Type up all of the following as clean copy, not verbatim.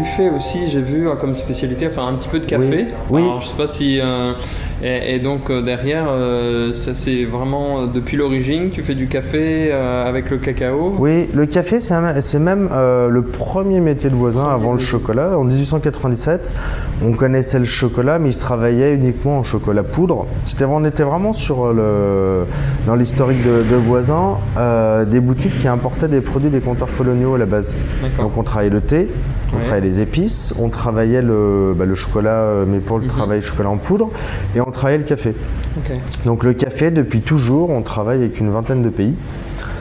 tu fais aussi, j'ai vu comme spécialité, enfin un petit peu de café. Oui. Alors, je sais pas si et donc derrière, ça c'est vraiment depuis l'origine, tu fais du café avec le cacao. Oui, le café c'est même le premier métier de voisin avant le chocolat. En 1897, on connaissait le chocolat, mais il se travaillait uniquement en chocolat poudre. On était vraiment dans l'historique de voisins, des boutiques qui importaient des produits des comptoirs coloniaux à la base. Donc on travaillait le thé, on travaillait les épices, on travaillait le chocolat, mais pour le travail chocolat en poudre, et on travaillait le café. Donc le café, depuis toujours, on travaille avec une vingtaine de pays.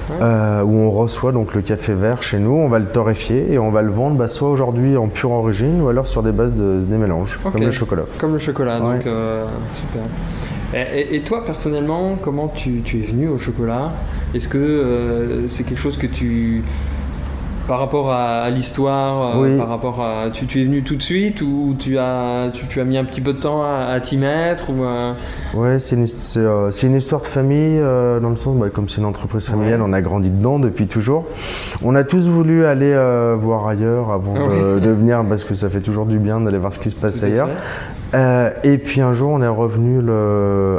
Où on reçoit donc le café vert chez nous, on va le torréfier et on va le vendre soit aujourd'hui en pure origine ou alors sur des bases des mélanges, comme le chocolat. Comme le chocolat, donc super. Et toi personnellement, comment tu es venu au chocolat? Est-ce que c'est quelque chose que par rapport à l'histoire, par rapport à, tu es venu tout de suite ou tu as mis un petit peu de temps à t'y mettre Ouais, c'est une histoire de famille dans le sens, comme c'est une entreprise familiale, on a grandi dedans depuis toujours. On a tous voulu aller voir ailleurs avant de venir parce que ça fait toujours du bien d'aller voir ce qui se passe ailleurs. Et puis un jour, on est revenu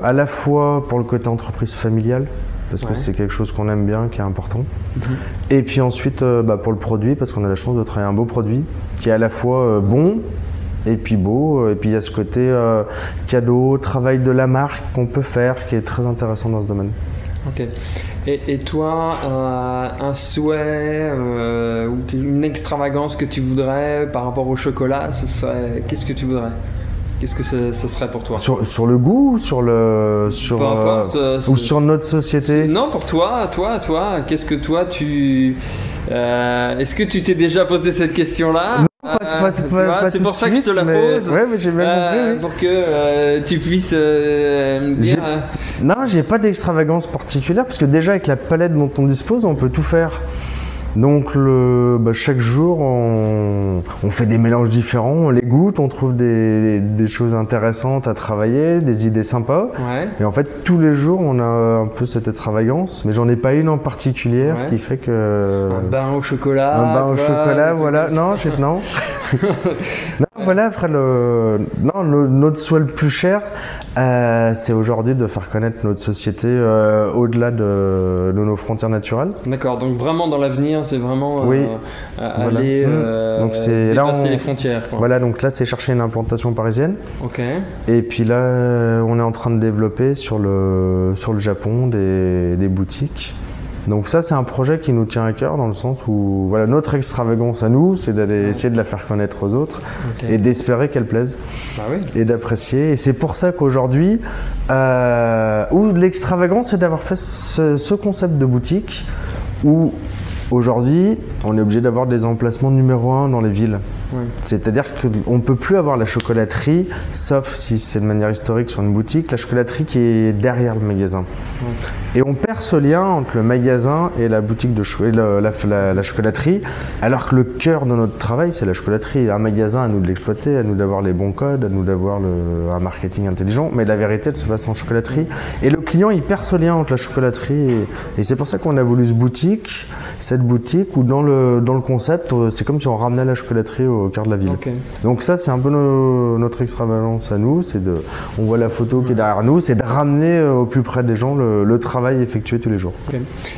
à la fois pour le côté entreprise familiale, parce que c'est quelque chose qu'on aime bien, qui est important. Et puis ensuite, pour le produit, parce qu'on a la chance de travailler un beau produit, qui est à la fois bon, et puis beau, et puis il y a ce côté cadeau, travail de la marque qu'on peut faire, qui est très intéressant dans ce domaine. Ok. Et toi, un souhait ou une extravagance que tu voudrais par rapport au chocolat, qu'est-ce que tu voudrais? Qu'est-ce que ça serait pour toi? Sur le goût ou Peu importe, ou sur notre société? Non, pour toi, qu'est-ce que toi est-ce que tu t'es déjà posé cette question-là? C'est pour ça que je te la pose. Ouais, mais j'ai bien compris. Pour que tu puisses me dire. Non, j'ai pas d'extravagance particulière parce que déjà avec la palette dont on dispose, on peut tout faire. Donc chaque jour on fait des mélanges différents, on les goûte, on trouve des choses intéressantes à travailler, des idées sympas. Et en fait tous les jours on a un peu cette extravagance, mais j'en ai pas une en particulier qui fait que... Un bain au chocolat. Un bain au chocolat, voilà. Non. Non, voilà, après notre souhait le plus cher, c'est aujourd'hui de faire connaître notre société au-delà de nos frontières naturelles. D'accord, donc vraiment dans l'avenir, c'est vraiment aller donc c'est dépasser les frontières. Voilà, donc là c'est chercher une implantation parisienne. Et puis là on est en train de développer sur le Japon des boutiques. Donc ça c'est un projet qui nous tient à cœur dans le sens où notre extravagance à nous c'est d'aller essayer de la faire connaître aux autres et d'espérer qu'elle plaise et d'apprécier. Et c'est pour ça qu'aujourd'hui où l'extravagance c'est d'avoir fait ce concept de boutique où aujourd'hui on est obligé d'avoir des emplacements numéro 1 dans les villes. C'est-à-dire qu'on ne peut plus avoir la chocolaterie, sauf si c'est de manière historique sur une boutique, la chocolaterie qui est derrière le magasin. Et on perd ce lien entre le magasin et la boutique la chocolaterie, alors que le cœur de notre travail, c'est la chocolaterie. Un magasin, à nous de l'exploiter, à nous d'avoir les bons codes, à nous d'avoir un marketing intelligent, mais la vérité, elle se passe en chocolaterie. Et le client, il perd ce lien entre la chocolaterie et c'est pour ça qu'on a voulu cette boutique où dans le concept, c'est comme si on ramenait la chocolaterie au cœur de la ville. Donc ça, c'est un peu notre extravagance à nous. On voit la photo qui est derrière nous, c'est de ramener au plus près des gens le travail effectué tous les jours.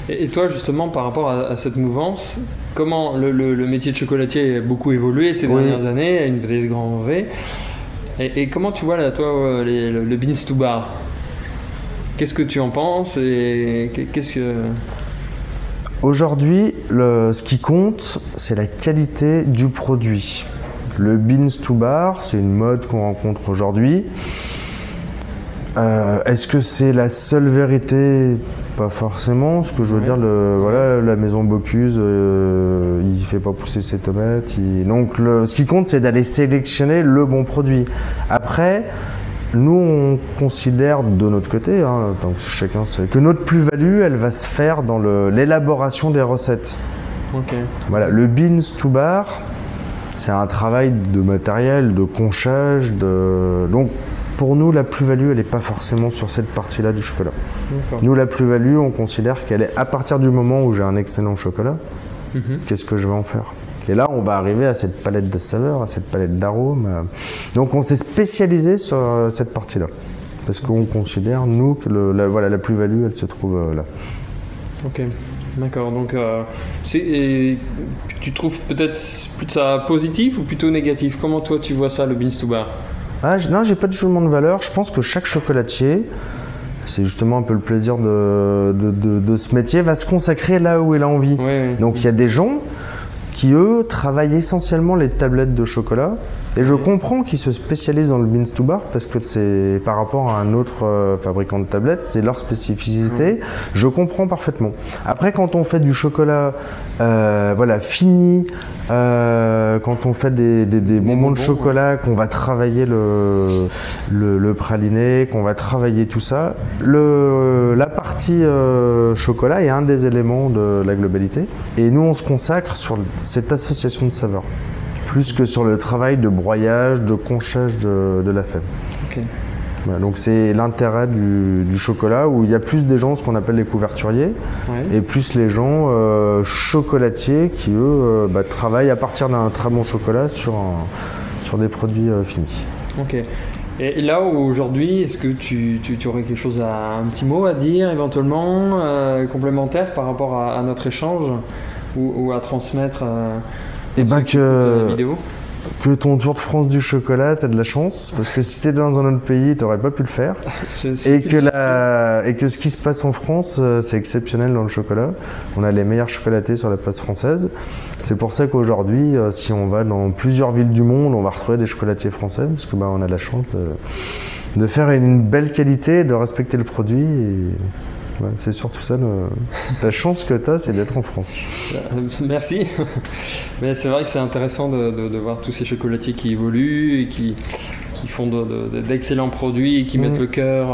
Et toi, justement, par rapport à cette mouvance, comment le métier de chocolatier a beaucoup évolué ces dernières années, à une vitesse grand V. Et comment tu vois là, toi, le beans to bar? Qu'est-ce que tu en penses et qu'est-ce que... Aujourd'hui, ce qui compte, c'est la qualité du produit. Le beans to bar, c'est une mode qu'on rencontre aujourd'hui. Est-ce que c'est la seule vérité? Pas forcément. Ce que je veux dire, la maison Bocuse, il fait pas pousser ses tomates. Donc, ce qui compte, c'est d'aller sélectionner le bon produit. Après, nous, on considère de notre côté, donc chacun sait, que notre plus-value, elle va se faire dans l'élaboration des recettes. Voilà, le beans to bar, c'est un travail de matériel, de conchage, donc pour nous, la plus-value, elle n'est pas forcément sur cette partie-là du chocolat. Nous, la plus-value, on considère qu'elle est à partir du moment où j'ai un excellent chocolat, qu'est-ce que je vais en faire? Et là, on va arriver à cette palette de saveurs, à cette palette d'arômes. Donc, on s'est spécialisé sur cette partie-là. Parce qu'on considère, nous, que la plus-value, elle se trouve là. Ok, d'accord. Donc, tu trouves peut-être plus ça positif ou plutôt négatif? Comment toi, tu vois ça, le Beans to Bar? Non, j'ai pas de jugement de valeur. Je pense que chaque chocolatier, c'est justement un peu le plaisir de ce métier, va se consacrer là où il a envie. Oui. Donc, il y a des gens qui, eux, travaillent essentiellement les tablettes de chocolat. Et je comprends qu'ils se spécialisent dans le Beans to Bar parce que c'est par rapport à un autre fabricant de tablettes, c'est leur spécificité. Je comprends parfaitement. Après, quand on fait du chocolat fini, quand on fait des bonbons de chocolat, qu'on va travailler le praliné, qu'on va travailler tout ça, la partie chocolat est un des éléments de la globalité. Et nous, on se consacre sur cette association de saveurs, plus que sur le travail de broyage, de conchage de la fève. Okay. Voilà, donc c'est l'intérêt du chocolat où il y a plus des gens, ce qu'on appelle les couverturiers, et plus les gens chocolatiers qui, eux, travaillent à partir d'un très bon chocolat sur des produits finis. Ok. Et là aujourd'hui, est-ce que tu aurais quelque chose un petit mot à dire éventuellement, complémentaire par rapport à notre échange ou à transmettre que ton tour de France du chocolat, tu as de la chance, parce que si tu es dans un autre pays, tu n'aurais pas pu le faire. Et que ce qui se passe en France, c'est exceptionnel dans le chocolat. On a les meilleurs chocolatés sur la place française. C'est pour ça qu'aujourd'hui, si on va dans plusieurs villes du monde, on va retrouver des chocolatiers français, parce que on a la chance de faire une belle qualité, de respecter le produit. C'est surtout ça, la chance que tu as, c'est d'être en France. Merci. Mais c'est vrai que c'est intéressant de voir tous ces chocolatiers qui évoluent et qui font d'excellents produits et qui mettent le cœur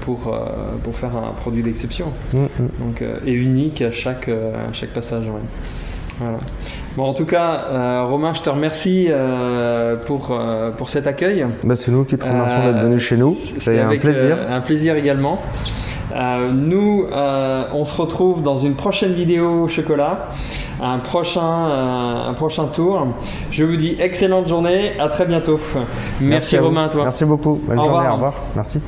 pour faire un produit d'exception. Donc, et unique à chaque passage. Ouais. Voilà. Bon, en tout cas, Romain, je te remercie pour cet accueil. C'est nous qui te remercions d'être venu chez nous. C'est un plaisir. Un plaisir également. Nous, on se retrouve dans une prochaine vidéo chocolat, un prochain tour. Je vous dis excellente journée, à très bientôt. Merci Romain à toi. Merci beaucoup, bonne journée, au revoir. Merci.